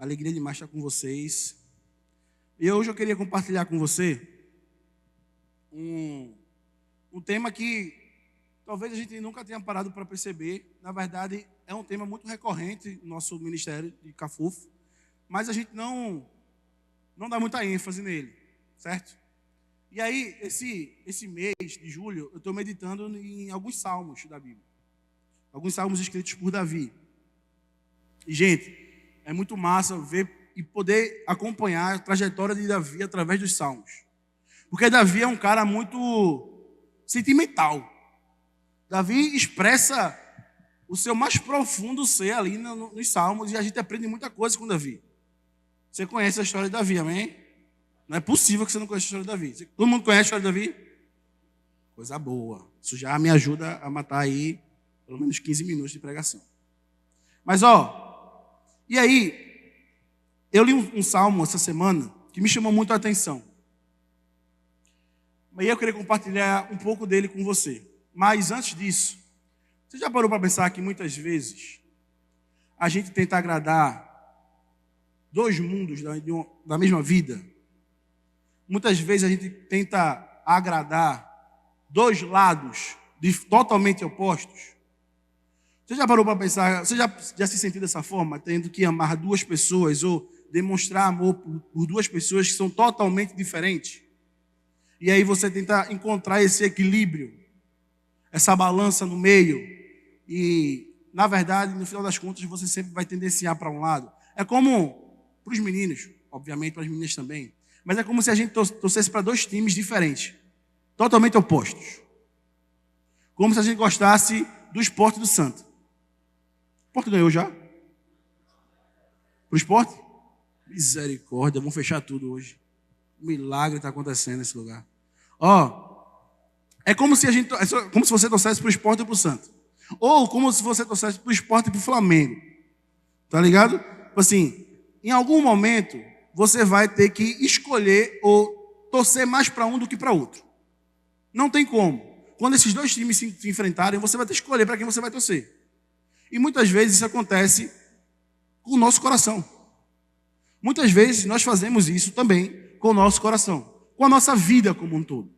Alegria demais estar com vocês. E hoje eu queria compartilhar com você um tema que talvez a gente nunca tenha parado para perceber. Na verdade, é um tema muito recorrente no nosso ministério de Cafufo, mas a gente não dá muita ênfase nele, certo? E aí, esse mês de julho, eu estou meditando em alguns salmos da Bíblia. Alguns salmos escritos por Davi. E, gente, é muito massa ver e poder acompanhar a trajetória de Davi através dos salmos. Porque Davi é um cara muito sentimental. Davi expressa o seu mais profundo ser ali nos salmos, e a gente aprende muita coisa com Davi. Você conhece a história de Davi, amém? Não é possível que você não conheça a história de Davi. Todo mundo conhece a história de Davi? Coisa boa. Isso já me ajuda a matar aí pelo menos 15 minutos de pregação. Mas, e aí, eu li um salmo essa semana que me chamou muito a atenção. E eu queria compartilhar um pouco dele com você. Mas antes disso, você já parou para pensar que muitas vezes a gente tenta agradar dois mundos da mesma vida? Muitas vezes a gente tenta agradar dois lados totalmente opostos. Você já parou para pensar, você já se sentiu dessa forma, tendo que amar duas pessoas ou demonstrar amor por duas pessoas que são totalmente diferentes? E aí você tenta encontrar esse equilíbrio, essa balança no meio, e, na verdade, no final das contas, você sempre vai tendenciar para um lado. É como para os meninos, obviamente para as meninas também, mas é como se a gente torcesse para dois times diferentes, totalmente opostos. Como se a gente gostasse do Sport e do Santa. O Sport ganhou já? Pro Sport? Misericórdia, vamos fechar tudo hoje. Um milagre está acontecendo nesse lugar. É como se você torcesse pro Sport e pro Santa. Ou como se você torcesse pro Sport e pro Flamengo. Tá ligado? Tipo assim, em algum momento você vai ter que escolher ou torcer mais para um do que para outro. Não tem como. Quando esses dois times se enfrentarem, você vai ter que escolher para quem você vai torcer. E muitas vezes isso acontece com o nosso coração. Muitas vezes nós fazemos isso também com o nosso coração, com a nossa vida como um todo.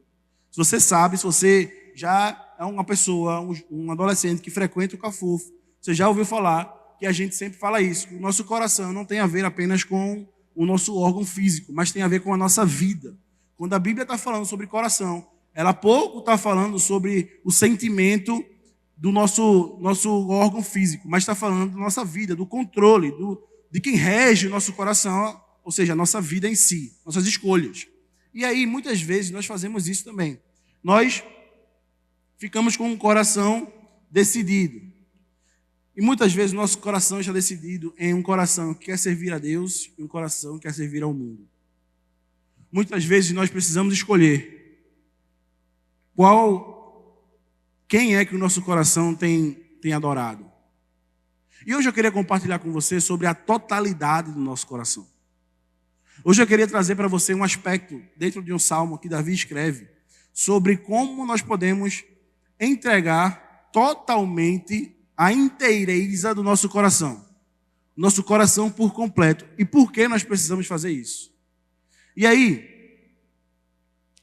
Se você sabe, se você já é uma pessoa, um adolescente que frequenta o Cafufo, você já ouviu falar que a gente sempre fala isso, que o nosso coração não tem a ver apenas com o nosso órgão físico, mas tem a ver com a nossa vida. Quando a Bíblia está falando sobre coração, ela pouco está falando sobre o sentimento do nosso órgão físico, mas está falando da nossa vida, do controle, de quem rege o nosso coração, ou seja, a nossa vida em si, nossas escolhas. E aí, muitas vezes, nós fazemos isso também. Nós ficamos com um coração decidido. E muitas vezes nosso coração está decidido em um coração que quer servir a Deus e um coração que quer servir ao mundo. Muitas vezes nós precisamos escolher quem é que o nosso coração tem adorado. E hoje eu queria compartilhar com você sobre a totalidade do nosso coração. Hoje eu queria trazer para você um aspecto dentro de um salmo que Davi escreve sobre como nós podemos entregar totalmente a inteireza do nosso coração por completo. E por que nós precisamos fazer isso? E aí,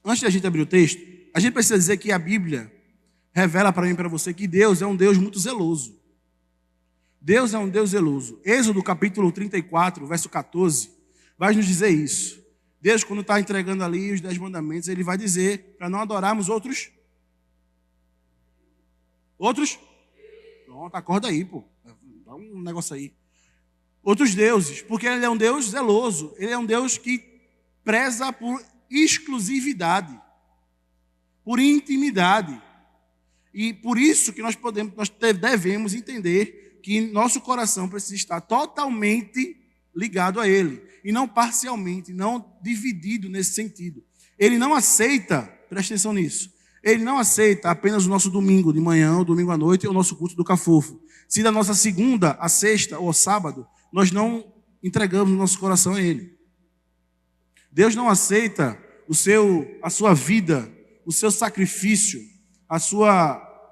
antes da gente abrir o texto, a gente precisa dizer que a Bíblia revela para mim e para você que Deus é um Deus muito zeloso. Deus é um Deus zeloso. Êxodo capítulo 34, verso 14, vai nos dizer isso. Deus, quando está entregando ali os 10 mandamentos, Ele vai dizer para não adorarmos outros? Pronto, acorda aí, pô. Dá um negócio aí. Outros deuses, porque Ele é um Deus zeloso. Ele é um Deus que preza por exclusividade, por intimidade. E por isso que nós devemos entender que nosso coração precisa estar totalmente ligado a Ele, e não parcialmente, não dividido nesse sentido. Ele não aceita, presta atenção nisso, Ele não aceita apenas o nosso domingo de manhã, ou domingo à noite, ou o nosso culto do Cafufo. Se da nossa segunda a sexta ou sábado, nós não entregamos o nosso coração a Ele. Deus não aceita a sua vida, o seu sacrifício,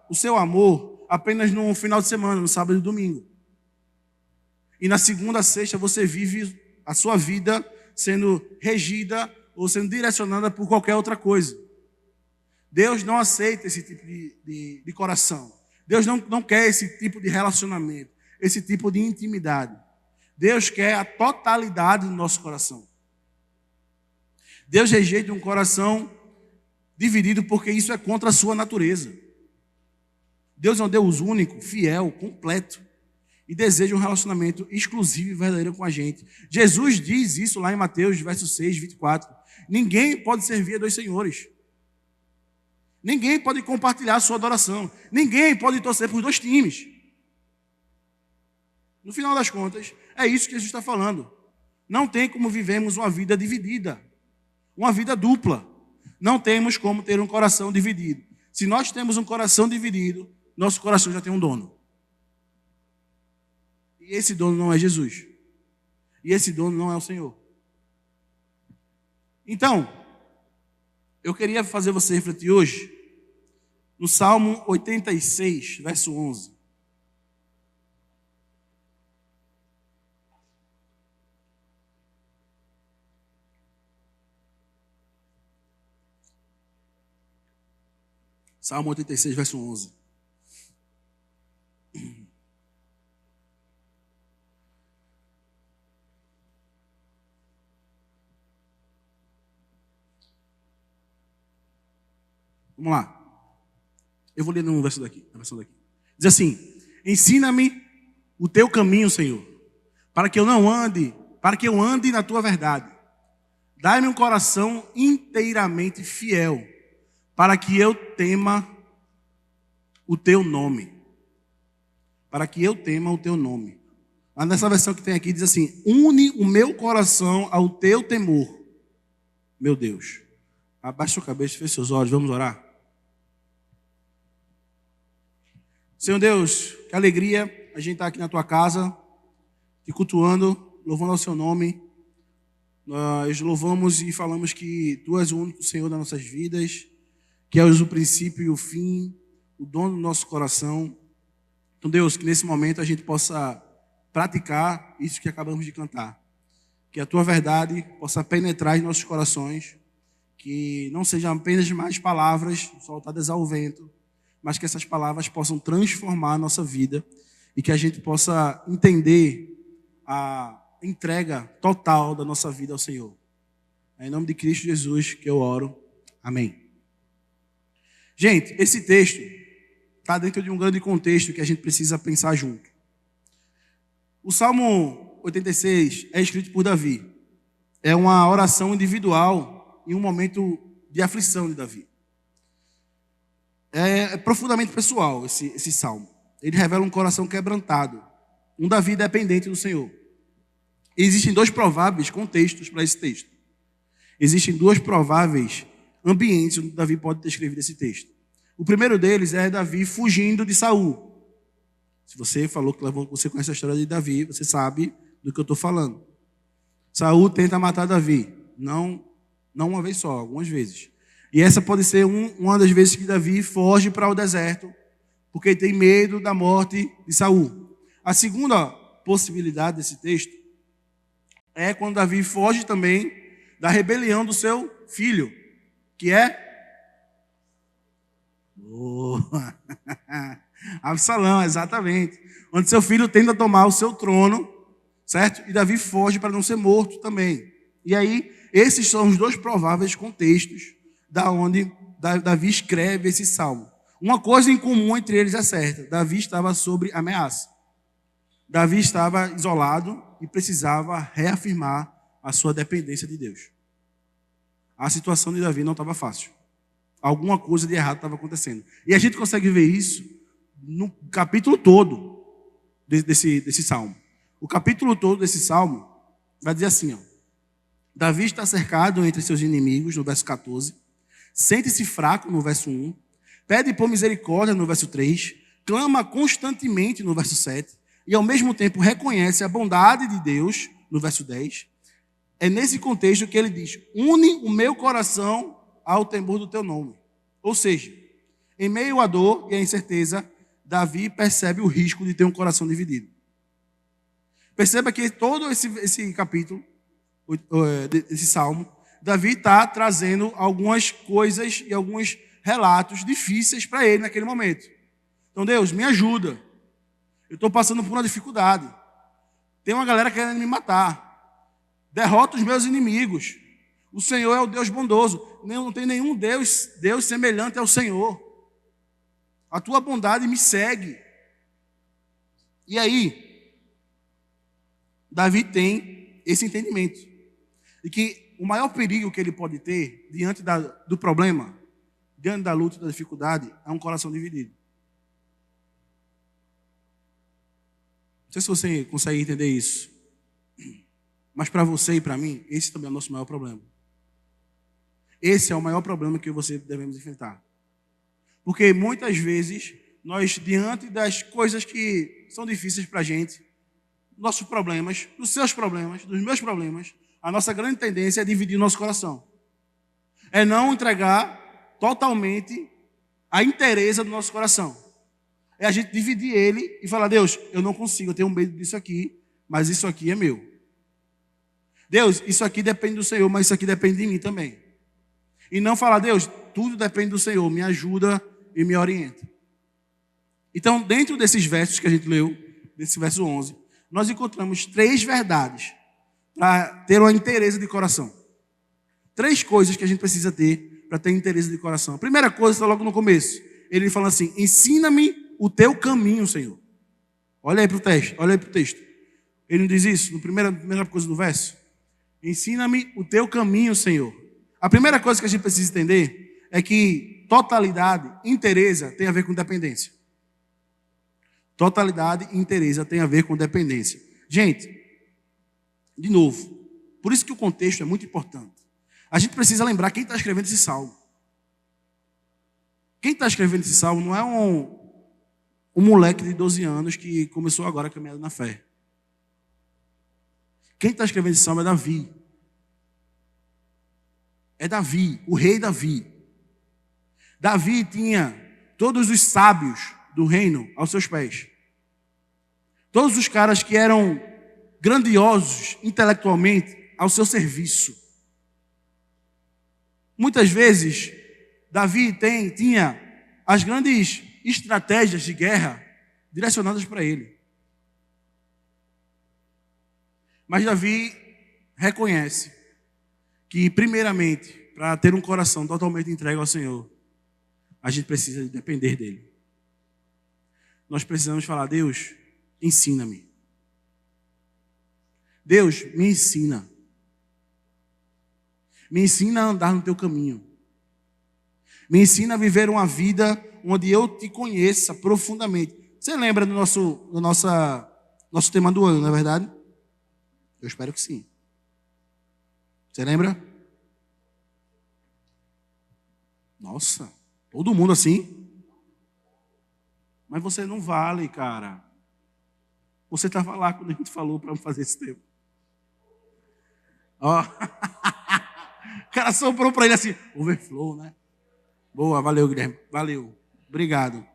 o seu amor apenas no final de semana, no sábado e domingo. E na segunda a sexta você vive a sua vida sendo regida ou sendo direcionada por qualquer outra coisa. Deus não aceita esse tipo de coração. Deus não quer esse tipo de relacionamento, esse tipo de intimidade. Deus quer a totalidade do nosso coração. Deus rejeita um coração dividido porque isso é contra a sua natureza. Deus é um Deus único, fiel, completo e deseja um relacionamento exclusivo e verdadeiro com a gente. Jesus diz isso lá em Mateus, verso 6, 24. Ninguém pode servir a dois senhores. Ninguém pode compartilhar a sua adoração. Ninguém pode torcer por dois times. No final das contas, é isso que Jesus está falando. Não tem como vivemos uma vida dividida, uma vida dupla. Não temos como ter um coração dividido. Se nós temos um coração dividido, nosso coração já tem um dono. E esse dono não é Jesus. E esse dono não é o Senhor. Então, eu queria fazer você refletir hoje no Salmo 86, verso 11. Salmo 86, verso 11. Vamos lá. Eu vou ler no verso daqui, na versão daqui. Diz assim: ensina-me o teu caminho, Senhor, para que eu ande na tua verdade. Dai-me um coração inteiramente fiel, para que eu tema o teu nome. Para que eu tema o teu nome. Mas nessa versão que tem aqui diz assim: une o meu coração ao teu temor, meu Deus. Abaixa sua cabeça, feche seus olhos, vamos orar. Senhor Deus, que alegria a gente estar aqui na tua casa, te cultuando, louvando ao seu nome. Nós louvamos e falamos que tu és o único Senhor das nossas vidas, que és o princípio e o fim, o dono do nosso coração. Então, Deus, que nesse momento a gente possa praticar isso que acabamos de cantar. Que a tua verdade possa penetrar em nossos corações, que não sejam apenas mais palavras soltadas ao vento, mas que essas palavras possam transformar a nossa vida e que a gente possa entender a entrega total da nossa vida ao Senhor. É em nome de Cristo Jesus que eu oro. Amém. Gente, esse texto está dentro de um grande contexto que a gente precisa pensar junto. O Salmo 86 é escrito por Davi. É uma oração individual em um momento de aflição de Davi. É profundamente pessoal esse salmo. Ele revela um coração quebrantado, um Davi dependente do Senhor. E existem dois prováveis contextos para esse texto. Existem dois prováveis ambientes onde Davi pode ter escrevido esse texto. O primeiro deles é Davi fugindo de Saul. Se você falou que você conhece a história de Davi, você sabe do que eu estou falando. Saul tenta matar Davi. Não uma vez só, algumas vezes. E essa pode ser uma das vezes que Davi foge para o deserto, porque tem medo da morte de Saul. A segunda possibilidade desse texto é quando Davi foge também da rebelião do seu filho, que é Absalão, exatamente. Onde seu filho tenta tomar o seu trono, certo? E Davi foge para não ser morto também. E aí, esses são os dois prováveis contextos da onde Davi escreve esse salmo. Uma coisa em comum entre eles é certa: Davi estava sob ameaça. Davi estava isolado e precisava reafirmar a sua dependência de Deus. A situação de Davi não estava fácil. Alguma coisa de errado estava acontecendo. E a gente consegue ver isso no capítulo todo desse salmo. O capítulo todo desse salmo vai dizer assim, ó: Davi está cercado entre seus inimigos, no verso 14. Sente-se fraco, no verso 1. Pede por misericórdia, no verso 3. Clama constantemente, no verso 7. E ao mesmo tempo reconhece a bondade de Deus, no verso 10. É nesse contexto que ele diz: une o meu coração ao temor do teu nome. Ou seja, em meio à dor e à incerteza, Davi percebe o risco de ter um coração dividido. Perceba que todo esse capítulo, esse salmo, Davi está trazendo algumas coisas e alguns relatos difíceis para ele naquele momento. Então, Deus, me ajuda. Eu estou passando por uma dificuldade. Tem uma galera querendo me matar. Derrota os meus inimigos. O Senhor é o Deus bondoso. Não tem nenhum Deus semelhante ao Senhor. A tua bondade me segue. E aí, Davi tem esse entendimento de que o maior perigo que ele pode ter diante do problema, diante da luta, da dificuldade, é um coração dividido. Não sei se você consegue entender isso. Mas para você e para mim, esse também é o nosso maior problema. Esse é o maior problema que você devemos enfrentar. Porque muitas vezes, nós, diante das coisas que são difíceis para a gente, nossos problemas, dos seus problemas, dos meus problemas, a nossa grande tendência é dividir nosso coração. É não entregar totalmente a inteireza do nosso coração. É a gente dividir ele e falar, Deus, eu não consigo, eu tenho medo disso aqui, mas isso aqui é meu. Deus, isso aqui depende do Senhor, mas isso aqui depende de mim também. E não falar, Deus, tudo depende do Senhor, me ajuda e me orienta. Então, dentro desses versos que a gente leu, desse verso 11, nós encontramos 3 verdades para ter uma inteireza de coração. 3 coisas que a gente precisa ter para ter inteireza de coração. A primeira coisa está logo no começo. Ele fala assim, ensina-me o teu caminho, Senhor. Olha aí para o texto, Ele não diz isso? Na primeira coisa do verso? Ensina-me o teu caminho, Senhor. A primeira coisa que a gente precisa entender é que totalidade e inteireza tem a ver com dependência. Totalidade e inteireza tem a ver com dependência. Gente, de novo, por isso que o contexto é muito importante. A gente precisa lembrar quem está escrevendo esse salmo. Quem está escrevendo esse salmo não é um moleque de 12 anos que começou agora a caminhar na fé. Quem está escrevendo esse salmo é Davi. É Davi, o rei Davi. Davi tinha todos os sábios do reino aos seus pés. Todos os caras que eram grandiosos intelectualmente ao seu serviço. Muitas vezes, Davi tinha as grandes estratégias de guerra direcionadas para ele. Mas Davi reconhece que, primeiramente, para ter um coração totalmente entregue ao Senhor, a gente precisa depender dele. Nós precisamos falar, Deus, ensina-me. Deus, me ensina. Me ensina a andar no teu caminho. Me ensina a viver uma vida onde eu te conheça profundamente. Você lembra do nosso tema do ano, não é verdade? Eu espero que sim. Você lembra? Nossa, todo mundo assim? Mas você não vale, cara. Você estava lá quando a gente falou para fazer esse tema. Ó. O cara soprou para ele assim, overflow, né? Boa, valeu, Guilherme. Valeu. Obrigado.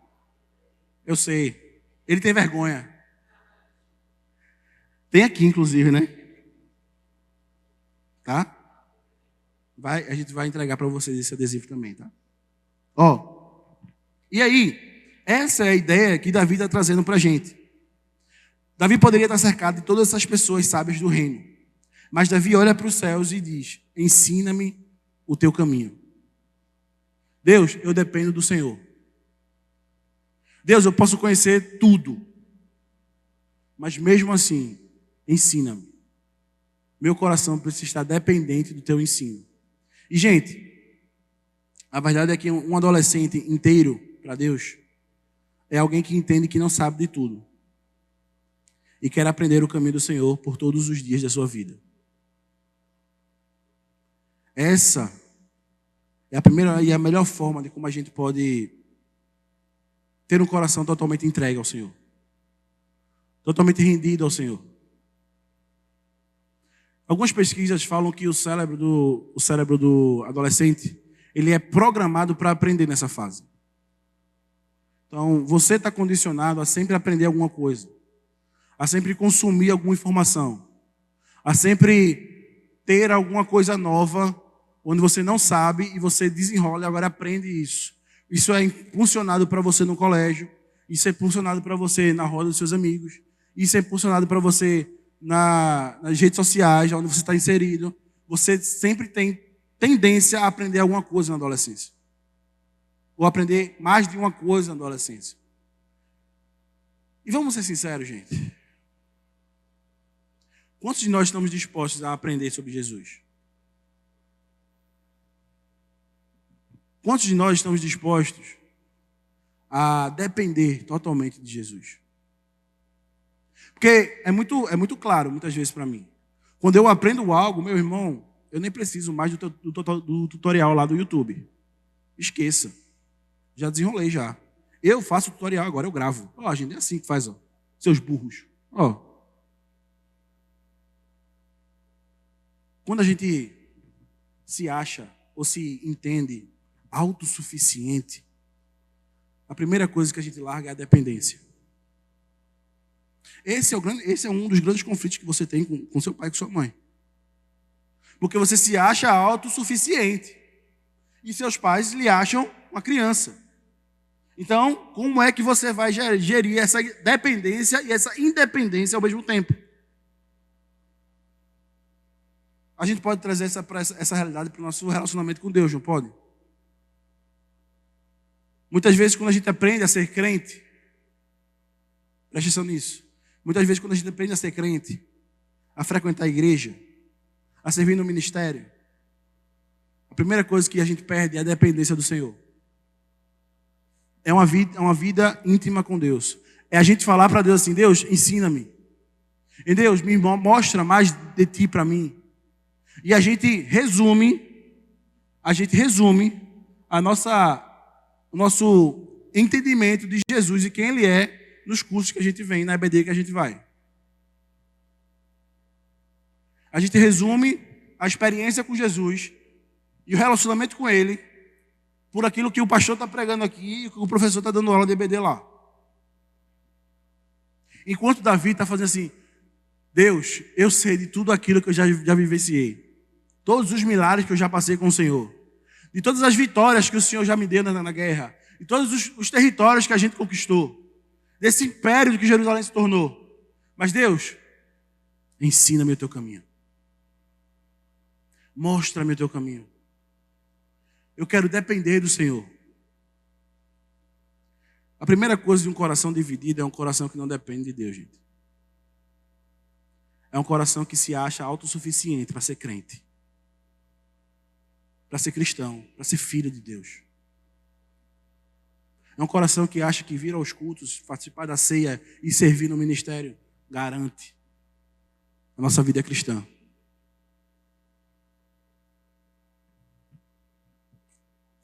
Eu sei. Ele tem vergonha. Tem aqui, inclusive, né? Tá? A gente vai entregar para vocês esse adesivo também, tá? Ó. E aí, essa é a ideia que Davi está trazendo para a gente. Davi poderia estar cercado de todas essas pessoas sábias do reino. Mas Davi olha para os céus e diz, ensina-me o teu caminho. Deus, eu dependo do Senhor. Deus, eu posso conhecer tudo. Mas mesmo assim, ensina-me. Meu coração precisa estar dependente do teu ensino. E, gente, a verdade é que um adolescente inteiro para Deus é alguém que entende que não sabe de tudo. E quer aprender o caminho do Senhor por todos os dias da sua vida. Essa é a primeira e a melhor forma de como a gente pode ter um coração totalmente entregue ao Senhor. Totalmente rendido ao Senhor. Algumas pesquisas falam que o cérebro do adolescente, ele é programado para aprender nessa fase. Então, você está condicionado a sempre aprender alguma coisa. a sempre consumir alguma informação, a sempre ter alguma coisa nova, onde você não sabe e você desenrola e agora aprende isso. Isso é impulsionado para você no colégio, isso é impulsionado para você na roda dos seus amigos, isso é impulsionado para você nas redes sociais, onde você está inserido. Você sempre tem tendência a aprender alguma coisa na adolescência. Ou aprender mais de uma coisa na adolescência. E vamos ser sinceros, gente. Quantos de nós estamos dispostos a aprender sobre Jesus? Quantos de nós estamos dispostos a depender totalmente de Jesus? Porque é muito claro, muitas vezes para mim. Quando eu aprendo algo, meu irmão, eu nem preciso mais do tutorial lá do YouTube. Esqueça. Já desenrolei já. Eu faço o tutorial agora, eu gravo. Ó, gente, é assim que faz, ó. Seus burros. Ó. Quando a gente se acha ou se entende autossuficiente, a primeira coisa que a gente larga é a dependência. Esse é um dos grandes conflitos que você tem com seu pai e com sua mãe. Porque você se acha autossuficiente e seus pais lhe acham uma criança. Então, como é que você vai gerir essa dependência e essa independência ao mesmo tempo? A gente pode trazer essa realidade para o nosso relacionamento com Deus, não pode? Muitas vezes, quando a gente aprende a ser crente, preste atenção nisso. Muitas vezes, quando a gente aprende a ser crente, a frequentar a igreja, a servir no ministério, a primeira coisa que a gente perde é a dependência do Senhor. É uma vida íntima com Deus. É a gente falar para Deus assim: Deus, ensina-me. E Deus, me mostra mais de Ti para mim. E a gente resume o nosso entendimento de Jesus e quem Ele é nos cursos que a gente vem, na EBD que a gente vai. A gente resume a experiência com Jesus e o relacionamento com Ele por aquilo que o pastor está pregando aqui e que o professor está dando aula de EBD lá. Enquanto Davi está fazendo assim: Deus, eu sei de tudo aquilo que eu já vivenciei. Todos os milagres que eu já passei com o Senhor. De todas as vitórias que o Senhor já me deu na guerra. De todos os territórios que a gente conquistou. Desse império que Jerusalém se tornou. Mas Deus, ensina-me o teu caminho. Mostra-me o teu caminho. Eu quero depender do Senhor. A primeira coisa de um coração dividido é um coração que não depende de Deus, gente. É um coração que se acha autossuficiente para ser crente. Para ser cristão, para ser filho de Deus. É um coração que acha que vir aos cultos, participar da ceia e servir no ministério garante a nossa vida cristã.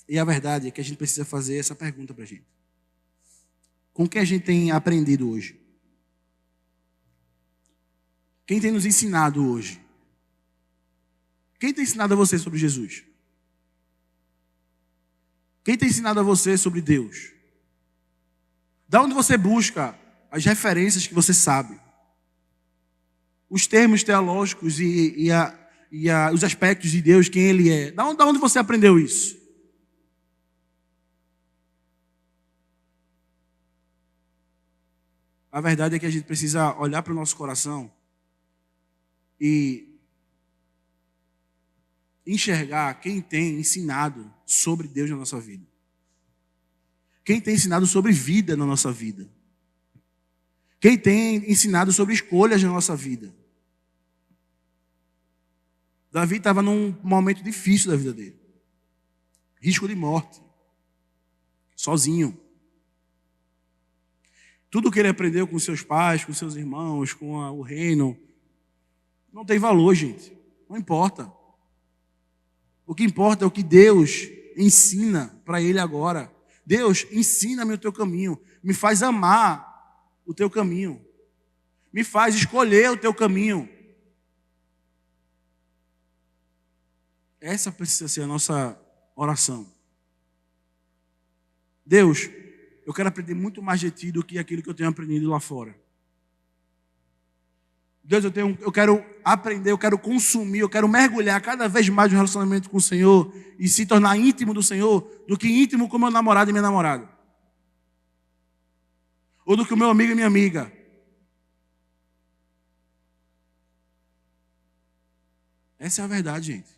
E a verdade é que a gente precisa fazer essa pergunta para a gente. Com o que a gente tem aprendido hoje? Quem tem nos ensinado hoje? Quem tem ensinado a você sobre Jesus? Quem tem ensinado a você sobre Deus? Da onde você busca as referências que você sabe? Os termos teológicos e os aspectos de Deus, quem Ele é. Da onde você aprendeu isso? A verdade é que a gente precisa olhar para o nosso coração e enxergar quem tem ensinado sobre Deus na nossa vida. Quem tem ensinado sobre vida na nossa vida. Quem tem ensinado sobre escolhas na nossa vida. Davi estava num momento difícil da vida dele. Risco de morte. Sozinho. Tudo que ele aprendeu com seus pais, com seus irmãos, com o reino, não tem valor, gente. Não importa. O que importa é o que Deus ensina para ele agora. Deus, ensina-me o teu caminho. Me faz amar o teu caminho. Me faz escolher o teu caminho. Essa precisa ser a nossa oração. Deus, eu quero aprender muito mais de Ti do que aquilo que eu tenho aprendido lá fora. Deus, eu quero aprender, eu quero consumir, eu quero mergulhar cada vez mais no relacionamento com o Senhor e se tornar íntimo do Senhor, do que íntimo com meu namorado e minha namorada. Ou do que o meu amigo e minha amiga. Essa é a verdade, gente.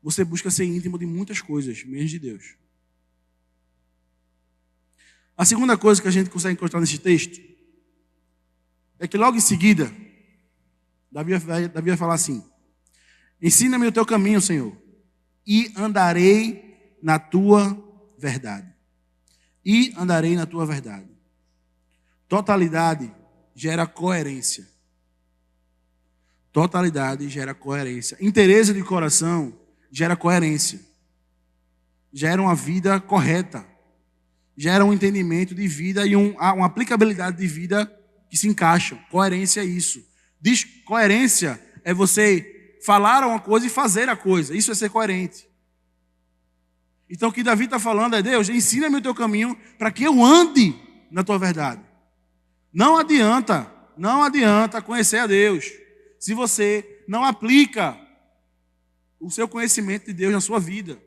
Você busca ser íntimo de muitas coisas, menos de Deus. A segunda coisa que a gente consegue encontrar nesse texto é que logo em seguida, Davi vai falar assim: ensina-me o teu caminho, Senhor, e andarei na tua verdade. E andarei na tua verdade. Totalidade gera coerência. Totalidade gera coerência. Interesse de coração gera coerência. Gera uma vida correta. Gera um entendimento de vida e uma aplicabilidade de vida que se encaixam. Coerência é isso. Coerência é você falar uma coisa e fazer a coisa. Isso é ser coerente. Então o que Davi está falando é: Deus, ensina-me o teu caminho para que eu ande na tua verdade. Não adianta conhecer a Deus se você não aplica o seu conhecimento de Deus na sua vida.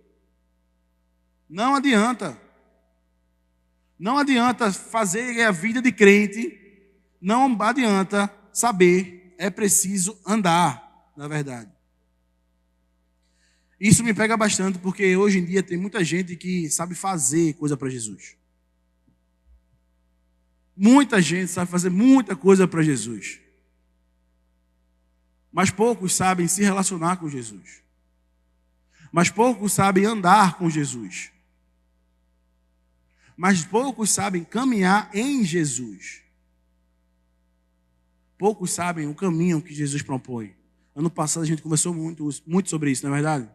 Não adianta. Não adianta fazer a vida de crente. Não adianta saber. É preciso andar na verdade. Isso me pega bastante porque hoje em dia tem muita gente que sabe fazer coisa para Jesus. Muita gente sabe fazer muita coisa para Jesus. Mas poucos sabem se relacionar com Jesus. Mas poucos sabem andar com Jesus. Mas poucos sabem caminhar em Jesus. Poucos sabem o caminho que Jesus propõe. Ano passado a gente conversou muito sobre isso, não é verdade?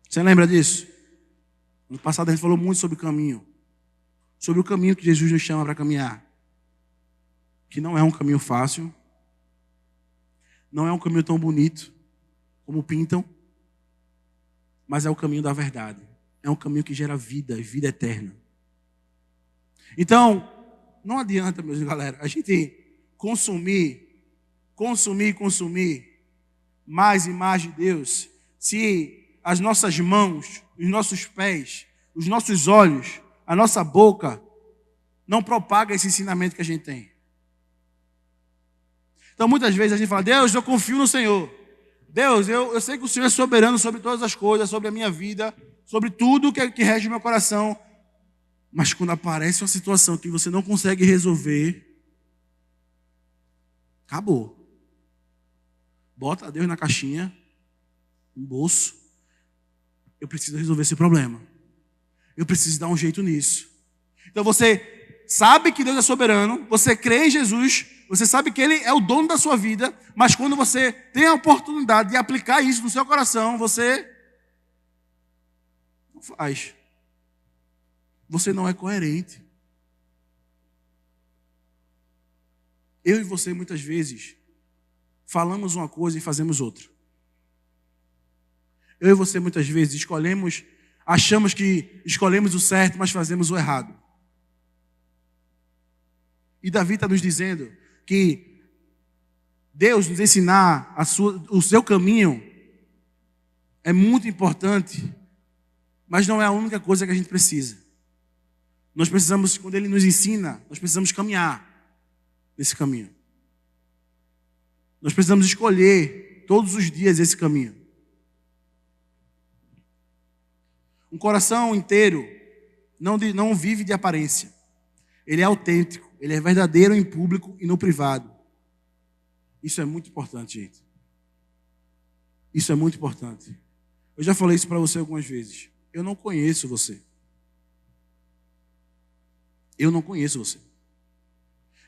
Você lembra disso? Ano passado a gente falou muito sobre o caminho. Sobre o caminho que Jesus nos chama para caminhar. Que não é um caminho fácil. Não é um caminho tão bonito como pintam. Mas é o caminho da verdade. É um caminho que gera vida, vida eterna. Então, não adianta, meus galera, a gente consumir mais e mais de Deus, se as nossas mãos, os nossos pés, os nossos olhos, a nossa boca não propaga esse ensinamento que a gente tem. Então, muitas vezes a gente fala: Deus, eu confio no Senhor. Deus, eu sei que o Senhor é soberano sobre todas as coisas, sobre a minha vida, sobre tudo que rege o meu coração. Mas quando aparece uma situação que você não consegue resolver, acabou. Bota Deus na caixinha, no bolso. Eu preciso resolver esse problema. Eu preciso dar um jeito nisso. Então você sabe que Deus é soberano, você crê em Jesus, você sabe que Ele é o dono da sua vida, mas quando você tem a oportunidade de aplicar isso no seu coração, você não faz. Você não é coerente. Eu e você, muitas vezes, falamos uma coisa e fazemos outra. Eu e você, muitas vezes, achamos que escolhemos o certo, mas fazemos o errado. E Davi está nos dizendo que Deus nos ensinar o seu caminho é muito importante, mas não é a única coisa que a gente precisa. Nós precisamos, quando Ele nos ensina, nós precisamos caminhar nesse caminho. Nós precisamos escolher todos os dias esse caminho. Um coração inteiro não vive de aparência. Ele é autêntico, ele é verdadeiro em público e no privado. Isso é muito importante, gente. Isso é muito importante. Eu já falei isso para você algumas vezes. Eu não conheço você. Eu não conheço você.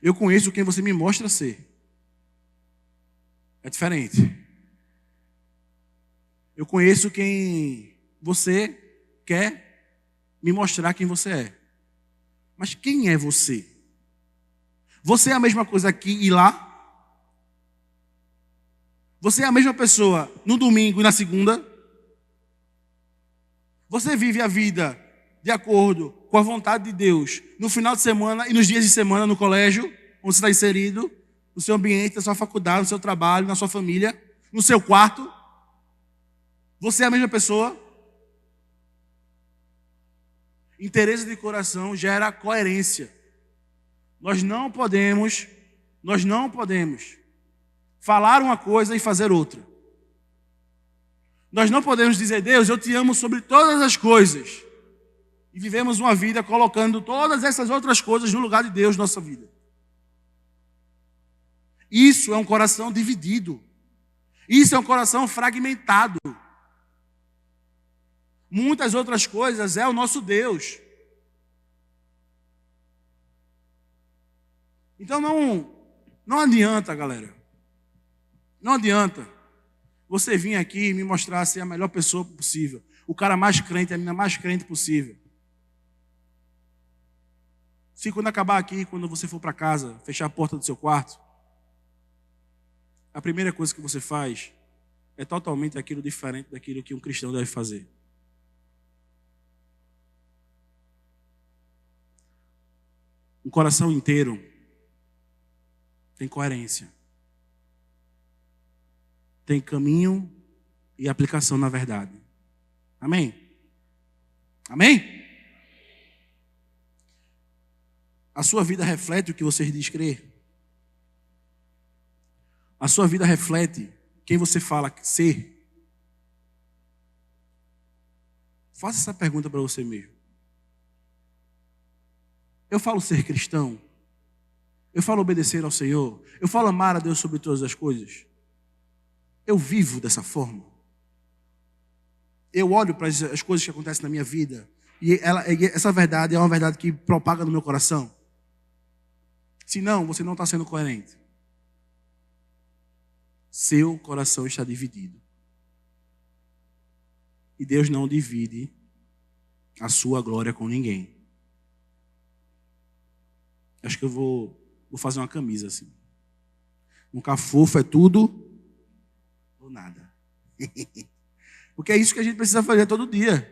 Eu conheço quem você me mostra ser. É diferente. Eu conheço quem você quer me mostrar quem você é. Mas quem é você? Você é a mesma coisa aqui e lá? Você é a mesma pessoa no domingo e na segunda? Você vive a vida de acordo com a vontade de Deus no final de semana e nos dias de semana no colégio, onde você está inserido? no seu ambiente, na sua faculdade, no seu trabalho, na sua família, no seu quarto? Você é a mesma pessoa? Interesse de coração gera coerência. Nós não podemos falar uma coisa e fazer outra. Nós não podemos dizer, Deus, eu te amo sobre todas as coisas. E vivemos uma vida colocando todas essas outras coisas no lugar de Deus na nossa vida. Isso é um coração dividido. Isso é um coração fragmentado. Muitas outras coisas é o nosso Deus. Então não adianta, galera. Não adianta você vir aqui e me mostrar ser a melhor pessoa possível. O cara mais crente, a menina mais crente possível. Se quando acabar aqui, quando você for para casa, fechar a porta do seu quarto, a primeira coisa que você faz é totalmente aquilo diferente daquilo que um cristão deve fazer. Um coração inteiro tem coerência. Tem caminho e aplicação na verdade. Amém? Amém? A sua vida reflete o que você diz crer? A sua vida reflete quem você fala ser? Faça essa pergunta para você mesmo. Eu falo ser cristão? Eu falo obedecer ao Senhor? Eu falo amar a Deus sobre todas as coisas? Eu vivo dessa forma? Eu olho para as coisas que acontecem na minha vida e essa verdade é uma verdade que propaga no meu coração? Se não, você não está sendo coerente. Seu coração está dividido. E Deus não divide a sua glória com ninguém. Acho que eu vou fazer uma camisa assim. Um cafofo é tudo ou nada. Porque é isso que a gente precisa fazer todo dia.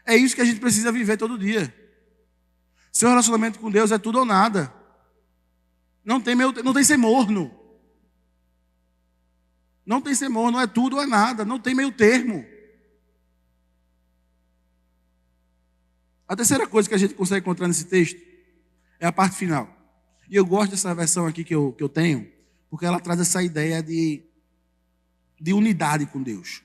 É isso que a gente precisa viver todo dia. Seu relacionamento com Deus é tudo ou nada. Não tem ser morno. Não tem ser morno, não é tudo ou é nada. Não tem meio termo. A terceira coisa que a gente consegue encontrar nesse texto é a parte final. E eu gosto dessa versão aqui que eu tenho, porque ela traz essa ideia de unidade com Deus.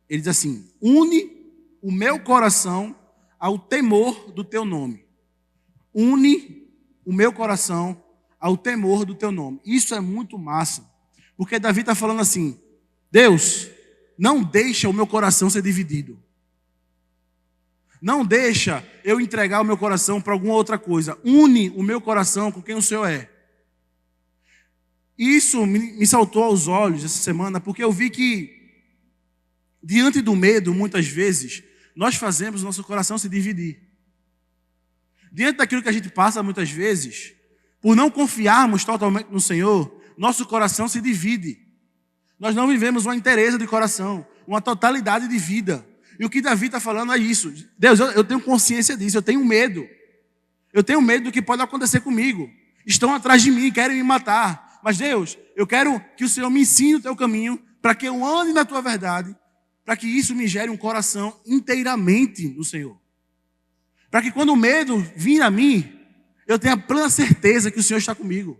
Ele diz assim: une o meu coração ao temor do teu nome. Une o meu coração ao temor do teu nome. Isso é muito massa, porque Davi está falando assim: Deus, não deixa o meu coração ser dividido. Não deixa eu entregar o meu coração para alguma outra coisa. Une o meu coração com quem o Senhor é. Isso me saltou aos olhos essa semana, porque eu vi que, diante do medo, muitas vezes, nós fazemos o nosso coração se dividir. Diante daquilo que a gente passa, muitas vezes, por não confiarmos totalmente no Senhor, nosso coração se divide. Nós não vivemos uma inteireza de coração, uma totalidade de vida. E o que Davi está falando é isso. Deus, eu tenho consciência disso, eu tenho medo. Eu tenho medo do que pode acontecer comigo. Estão atrás de mim, querem me matar. Mas Deus, eu quero que o Senhor me ensine o teu caminho, para que eu ande na tua verdade, para que isso me gere um coração inteiramente no Senhor. Para que quando o medo vir a mim, eu tenha plena certeza que o Senhor está comigo.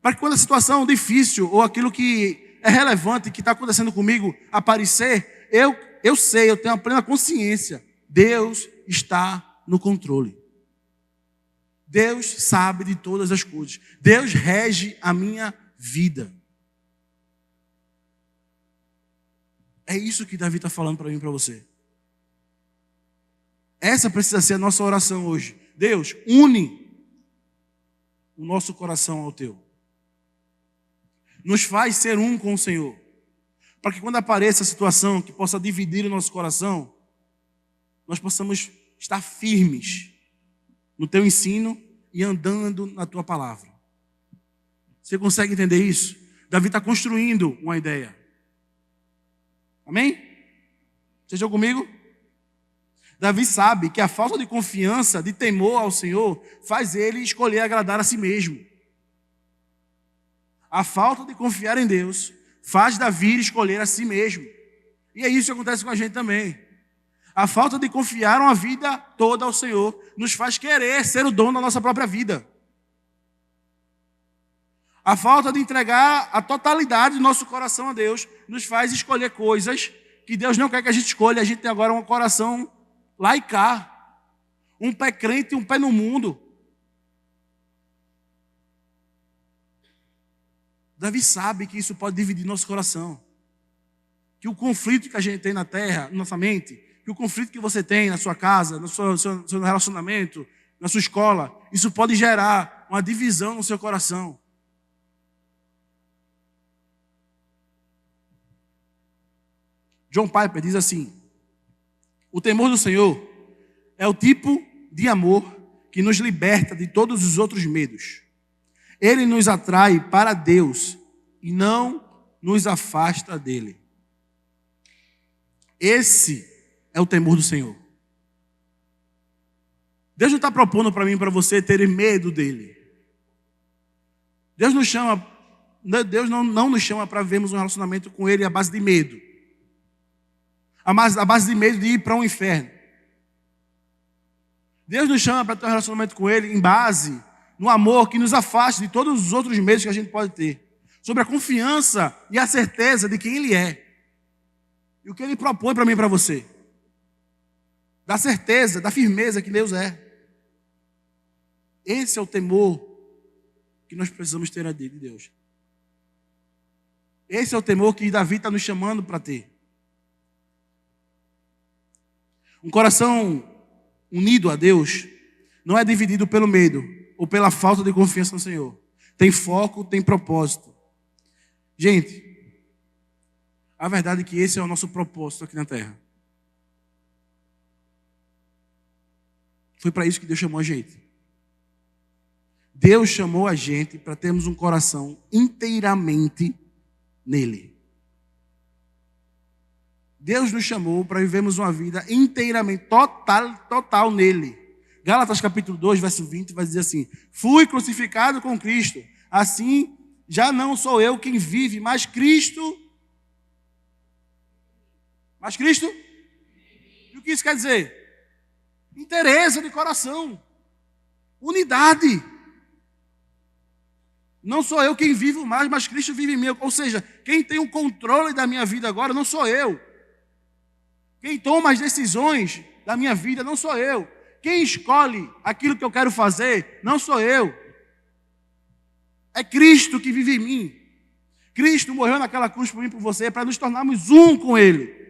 Para que quando a situação difícil ou aquilo que é relevante, que está acontecendo comigo, aparecer, eu sei, eu tenho a plena consciência. Deus está no controle. Deus sabe de todas as coisas. Deus rege a minha vida. É isso que Davi está falando para mim e para você. Essa precisa ser a nossa oração hoje. Deus, une o nosso coração ao teu. Nos faz ser um com o Senhor. Para que quando apareça a situação que possa dividir o nosso coração, nós possamos estar firmes no teu ensino e andando na tua palavra. Você consegue entender isso? Davi está construindo uma ideia. Amém? Vocês estão comigo? Davi sabe que a falta de confiança, de temor ao Senhor, faz ele escolher agradar a si mesmo. A falta de confiar em Deus faz Davi escolher a si mesmo. E é isso que acontece com a gente também. A falta de confiar uma vida toda ao Senhor nos faz querer ser o dono da nossa própria vida. A falta de entregar a totalidade do nosso coração a Deus nos faz escolher coisas que Deus não quer que a gente escolha. A gente tem agora um coração lá e cá, um pé crente e um pé no mundo. Davi sabe que isso pode dividir nosso coração. Que o conflito que a gente tem na terra, na nossa mente, que o conflito que você tem na sua casa, no seu relacionamento, na sua escola, isso pode gerar uma divisão no seu coração. John Piper diz assim: o temor do Senhor é o tipo de amor que nos liberta de todos os outros medos. Ele nos atrai para Deus e não nos afasta dele. Esse é o temor do Senhor. Deus não está propondo para mim e para você ter medo dele. Deus não nos chama para vivermos um relacionamento com ele à base de medo. A base de medo de ir para um inferno. Deus nos chama para ter um relacionamento com ele em base no amor que nos afasta de todos os outros medos que a gente pode ter. Sobre a confiança e a certeza de quem ele é. E o que ele propõe para mim e para você. Da certeza, da firmeza que Deus é. Esse é o temor que nós precisamos ter a de Deus. Esse é o temor que Davi está nos chamando para ter. Um coração unido a Deus não é dividido pelo medo ou pela falta de confiança no Senhor. Tem foco, tem propósito. Gente, a verdade é que esse é o nosso propósito aqui na terra. Foi para isso que Deus chamou a gente. Deus chamou a gente para termos um coração inteiramente nele. Deus nos chamou para vivermos uma vida inteiramente, total nele. Gálatas capítulo 2, verso 20, vai dizer assim: fui crucificado com Cristo, assim já não sou eu quem vive, mas Cristo. Mas Cristo? E o que isso quer dizer? Inteireza de coração. Unidade. Não sou eu quem vivo mais, mas Cristo vive em mim. Ou seja, quem tem o controle da minha vida agora não sou eu. Quem toma as decisões da minha vida não sou eu. Quem escolhe aquilo que eu quero fazer não sou eu. É Cristo que vive em mim. Cristo morreu naquela cruz por mim e por você para nos tornarmos um com Ele.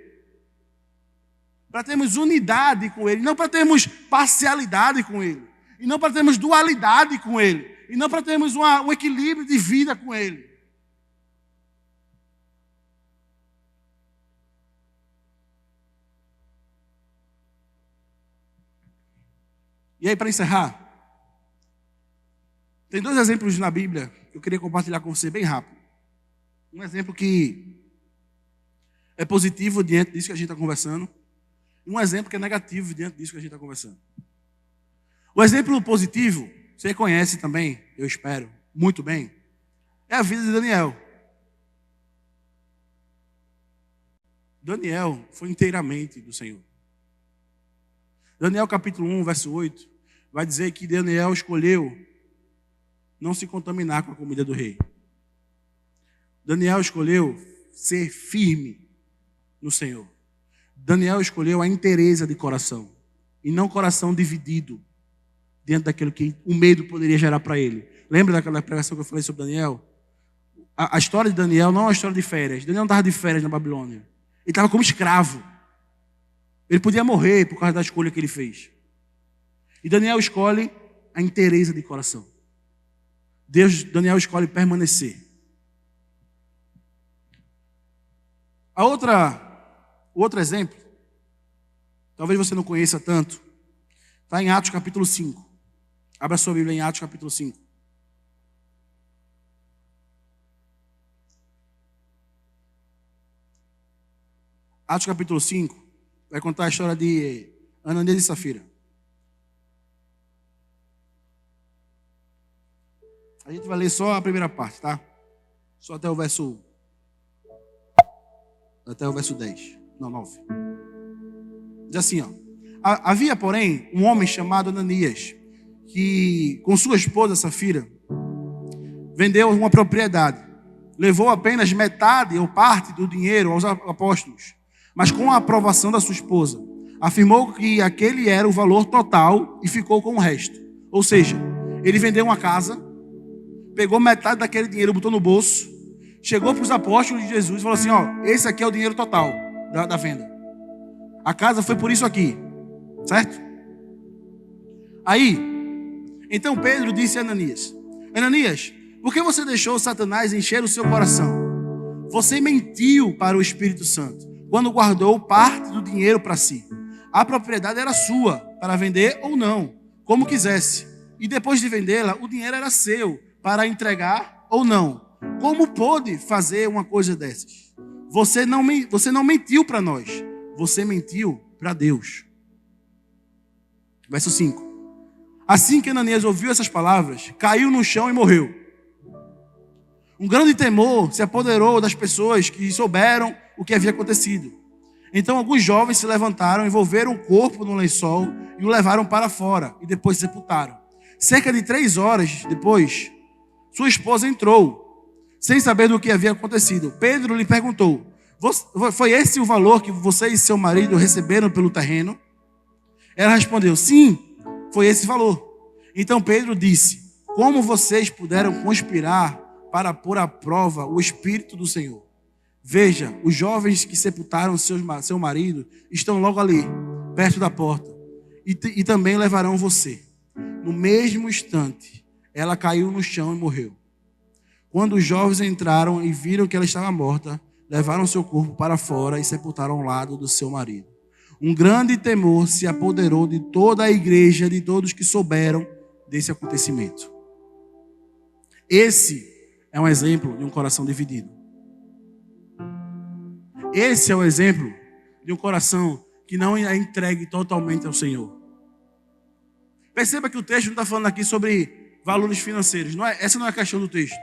Para termos unidade com Ele. Não para termos parcialidade com Ele. E não para termos dualidade com Ele. E não para termos um equilíbrio de vida com Ele. E aí, para encerrar, tem 2 exemplos na Bíblia que eu queria compartilhar com você bem rápido. Um exemplo que é positivo diante disso que a gente está conversando. E um exemplo que é negativo diante disso que a gente está conversando. O exemplo positivo, você conhece também, eu espero, muito bem, é a vida de Daniel. Daniel foi inteiramente do Senhor. Daniel capítulo 1, verso 8, vai dizer que Daniel escolheu não se contaminar com a comida do rei. Daniel escolheu ser firme no Senhor. Daniel escolheu a inteireza de coração e não coração dividido diante daquilo que o medo poderia gerar para ele. Lembra daquela pregação que eu falei sobre Daniel? A história de Daniel não é uma história de férias. Daniel não estava de férias na Babilônia. Ele estava como escravo. Ele podia morrer por causa da escolha que ele fez. E Daniel escolhe a inteireza de coração. Daniel escolhe permanecer. O outro exemplo, talvez você não conheça tanto, está em Atos capítulo 5. Abra sua Bíblia em Atos capítulo 5. Atos capítulo 5 vai contar a história de Ananias e Safira. A gente vai ler só a primeira parte, tá? Só até o verso 10. Não, 9. Diz assim, ó. Havia, porém, um homem chamado Ananias, que, com sua esposa Safira, vendeu uma propriedade. Levou apenas metade ou parte do dinheiro aos apóstolos, mas com a aprovação da sua esposa. Afirmou que aquele era o valor total e ficou com o resto. Ou seja, ele vendeu uma casa, pegou metade daquele dinheiro, botou no bolso, chegou para os apóstolos de Jesus e falou assim, ó, esse aqui é o dinheiro total da venda. A casa foi por isso aqui, certo? Aí, então Pedro disse a Ananias, Ananias, por que você deixou Satanás encher o seu coração? Você mentiu para o Espírito Santo quando guardou parte do dinheiro para si. A propriedade era sua, para vender ou não, como quisesse. E depois de vendê-la, o dinheiro era seu, para entregar ou não. Como pôde fazer uma coisa dessas? Você não mentiu para nós, você mentiu para Deus. Verso 5. Assim que Ananias ouviu essas palavras, caiu no chão e morreu. Um grande temor se apoderou das pessoas que souberam o que havia acontecido. Então alguns jovens se levantaram, envolveram o corpo no lençol e o levaram para fora e depois sepultaram. Cerca de 3 horas depois, sua esposa entrou, sem saber do que havia acontecido. Pedro lhe perguntou, foi esse o valor que você e seu marido receberam pelo terreno? Ela respondeu, sim, foi esse valor. Então Pedro disse, como vocês puderam conspirar para pôr à prova o Espírito do Senhor? Veja, os jovens que sepultaram seu marido estão logo ali, perto da porta, e também levarão você. No mesmo instante, ela caiu no chão e morreu. Quando os jovens entraram e viram que ela estava morta, levaram seu corpo para fora e sepultaram ao lado do seu marido. Um grande temor se apoderou de toda a igreja, de todos que souberam desse acontecimento. Esse é um exemplo de um coração dividido. Esse é o exemplo de um coração que não é entregue totalmente ao Senhor. Perceba que o texto não está falando aqui sobre valores financeiros. Essa não é a questão do texto.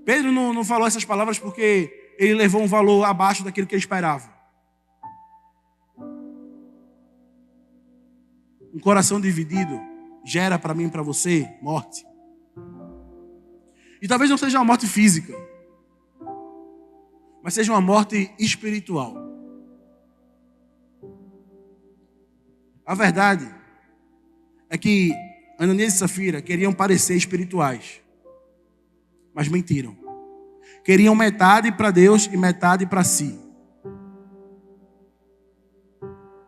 Pedro não falou essas palavras porque ele levou um valor abaixo daquilo que ele esperava. Um coração dividido gera para mim e para você morte. E talvez não seja uma morte física, mas seja uma morte espiritual. A verdade é que Ananias e Safira queriam parecer espirituais, mas mentiram. Queriam metade para Deus e metade para si.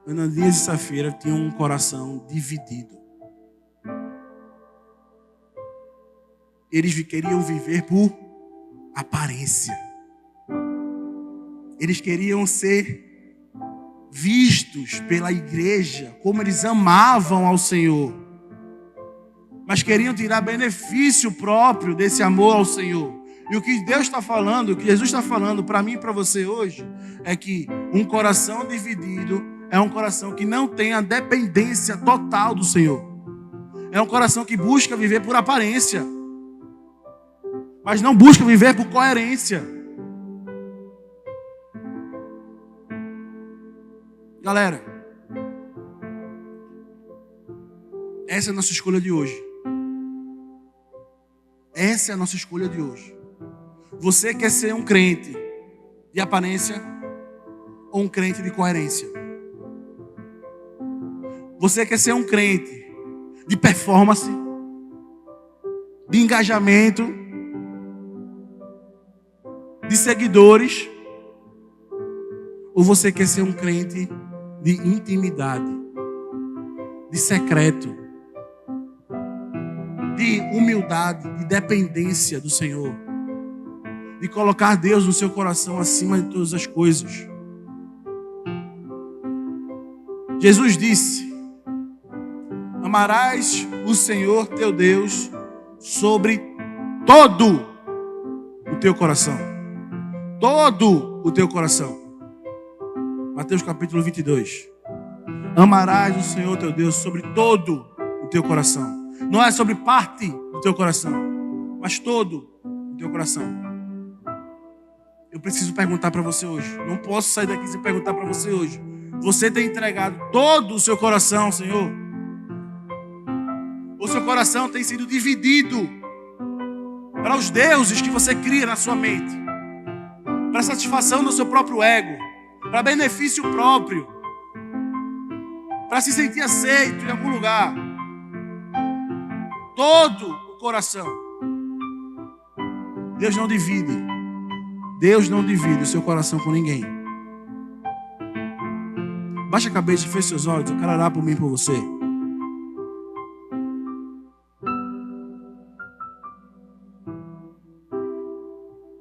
Ananias e Safira tinham um coração dividido. Eles queriam viver por aparência. Eles queriam ser vistos pela igreja como eles amavam ao Senhor, mas queriam tirar benefício próprio desse amor ao Senhor. E o que Deus está falando, o que Jesus está falando para mim e para você hoje, é que um coração dividido é um coração que não tem a dependência total do Senhor. É um coração que busca viver por aparência, mas não busca viver por coerência. Galera, essa é a nossa escolha de hoje. Essa é a nossa escolha de hoje. Você quer ser um crente de aparência ou um crente de coerência? Você quer ser um crente de performance, de engajamento, de seguidores? Ou você quer ser um crente de intimidade, de secreto, de humildade, de dependência do Senhor, de colocar Deus no seu coração acima de todas as coisas? Jesus disse: amarás o Senhor teu Deus sobre todo o teu coração. Todo o teu coração. Mateus capítulo 22. Amarás o Senhor teu Deus sobre todo o teu coração. Não é sobre parte do teu coração, mas todo o teu coração. Eu preciso perguntar para você hoje. Não posso sair daqui sem perguntar para você hoje. Você tem entregado todo o seu coração ao Senhor? O seu coração tem sido dividido para os deuses que você cria na sua mente, para satisfação do seu próprio ego, para benefício próprio, para se sentir aceito em algum lugar. Todo o coração. Deus não divide. Deus não divide o seu coração com ninguém. Baixa a cabeça e feche seus olhos. Eu quero orar por mim e por você.